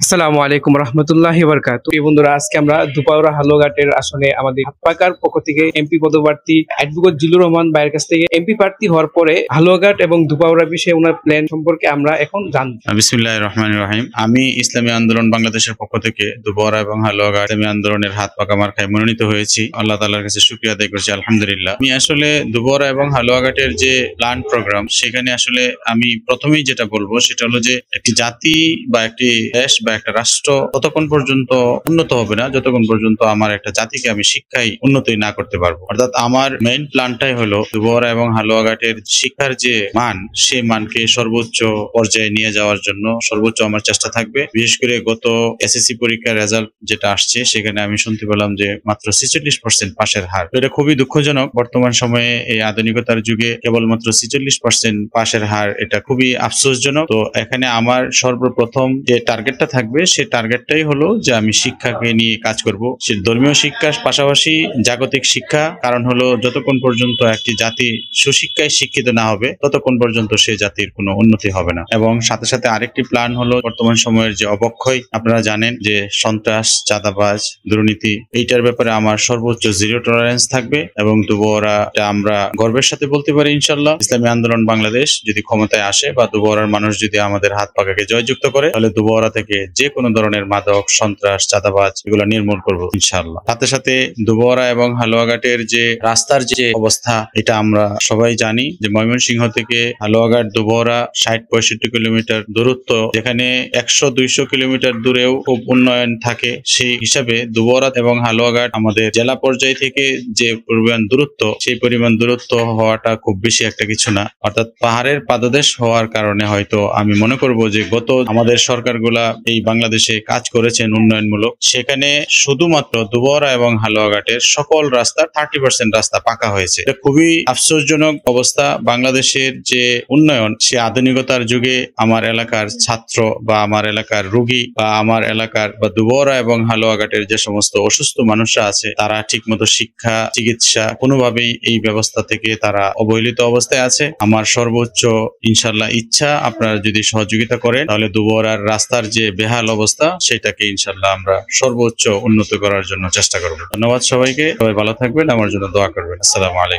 আসসালামু আলাইকুম রহমতুল্লাহি বারাকাতুহু। এই বন্ধুরা, আজকে আমরা দুপাউরা হালুয়াঘাটের আসনে আমাদের হাতপাকার পক্ষ থেকে এমপি পদপ্রার্থী অ্যাডভোকেট জিলুর রহমান ভাইয়ের কাছ থেকে এমপি প্রার্থী হওয়ার পরে হালুয়াঘাট এবং দুপাউরা বিষয়ে ওনার প্ল্যান সম্পর্কে আমরা এখন জানব। বিসমিল্লাহির রহমানির রহিম। আমি ইসলামী আন্দোলন বাংলাদেশের পক্ষ থেকে দুপাউরা এবং হালুয়াঘাট ইসলামী আন্দোলনের হাত পাকা মার্কায় মনোনীত হয়েছি। আল্লাহ তাআলার কাছে শুকরিয়া আদায় করছি, আলহামদুলিল্লাহ। আমি আসলে দুপাউরা এবং হালুয়াঘাটের যে প্ল্যান প্রোগ্রাম, সেখানে আসলে আমি প্রথমেই যেটা বলবো সেটা হলো যে একটি জাতি বা একটি দেশ বা একটা রাষ্ট্র ততক্ষণ পর্যন্ত উন্নত হবে না যতক্ষণ পর্যন্ত আমার একটা জাতিকে আমি শিক্ষায় উন্নতি না করতে পারবো। অর্থাৎ আমার মেইন প্ল্যানটাই হলো দুপাউরা এবং হালুয়াঘাটের শিক্ষার যে মান, সেই মানকে সর্বোচ্চ পর্যায়ে নিয়ে যাওয়ার জন্য সর্বোচ্চ আমার চেষ্টা থাকবে। বিশেষ করে গত এসএসসি পরীক্ষার রেজাল্ট যেটা আসছে, সেখানে আমি শুনতে পেলাম যে মাত্র 46% পাশের হার। এটা খুবই দুঃখজনক। বর্তমান সময়ে এই আধুনিকতার যুগে কেবলমাত্র 46% পাশের হার, এটা খুবই আফসোসজনক। তো এখানে আমার সর্বপ্রথম যে টার্গেটটা থাকবে, সেই টার্গেটটাই হলো যে আমি শিক্ষাকে নিয়ে কাজ করব। সে ধর্মীয় শিক্ষার পাশাপাশি জাগতিক শিক্ষা। কারণ হলো যতক্ষণ পর্যন্ত একটি জাতি সুশিক্ষায় শিক্ষিত না হবে, ততক্ষণ পর্যন্ত সেই জাতির কোনো উন্নতি হবে না। এবং সাথে সাথে আরেকটি প্ল্যান হলো বর্তমান সময়ের যে অবক্ষয়, আপনারা জানেন যে সন্ত্রাস, চাঁদাবাজ, দুর্নীতি, এইটার ব্যাপারে আমার সর্বোচ্চ জিরো টলারেন্স থাকবে। এবং দুপাউরা আমরা গর্বের সাথে বলতে পারি ইনশাল্লাহ, ইসলামী আন্দোলন বাংলাদেশ যদি ক্ষমতায় আসে বা দুপাউরার মানুষ যদি আমাদের হাত পাকাকে জয়যুক্ত করে, তাহলে দুপাউরা থেকে যে কোনো ধরনের মাদক, সন্ত্রাস, চাঁদাবাজ এগুলো নির্মূল করবো ইনশাআল্লাহ। সাথে সাথে দুপাউরা এবং হালুয়াঘাটের যে রাস্তার যে অবস্থা, এটা আমরা সবাই জানি যে ময়মনসিংহ থেকে হালুয়াঘাট দুপাউরা 60-65 কিলোমিটার দূরত্ব, যেখানে 100-200 কিলোমিটার দূরেও খুব উন্নয়ন থাকে। সেই হিসাবে দুপাউরা এবং হালুয়াঘাট আমাদের জেলা পর্যায় থেকে যে পরিমাণ দূরত্ব, সেই পরিমাণ দূরত্ব হওয়াটা খুব বেশি একটা কিছু না। অর্থাৎ পাহাড়ের পাদদেশ হওয়ার কারণে হয়তো আমি মনে করব যে গত আমাদের সরকারগুলা এই বাংলাদেশে কাজ করেছেন উন্নয়নমূলক, সেখানে শুধুমাত্র দুপাউরা এবং হালুয়াঘাটের সকল রাস্তার 30% রাস্তা পাকা হয়েছে। এটা খুবই আফসোসজনক অবস্থা। বাংলাদেশের যে উন্নয়ন, সে আধুনিকতার যুগে আমার এলাকার ছাত্র বা আমার এলাকার রোগী বা আমার এলাকার বা দুপাউরা এবং হালুয়াঘাটের যে সমস্ত অসুস্থ মানুষরা আছে, তারা ঠিকমতো শিক্ষা, চিকিৎসা কোনোভাবেই এই ব্যবস্থা থেকে তারা অবহেলিত অবস্থায় আছে। আমার সর্বোচ্চ ইনশাল্লাহ ইচ্ছা, আপনারা যদি সহযোগিতা করেন, তাহলে দুপাউরার রাস্তার যে বেহাল অবস্থা, সেটাকে ইনশাল্লাহ আমরা সর্বোচ্চ উন্নত করার জন্য চেষ্টা করব। ধন্যবাদ সবাইকে। সবাই ভালো থাকবেন, আমার জন্য দোয়া করবেন। আসসালামু আলাইকুম।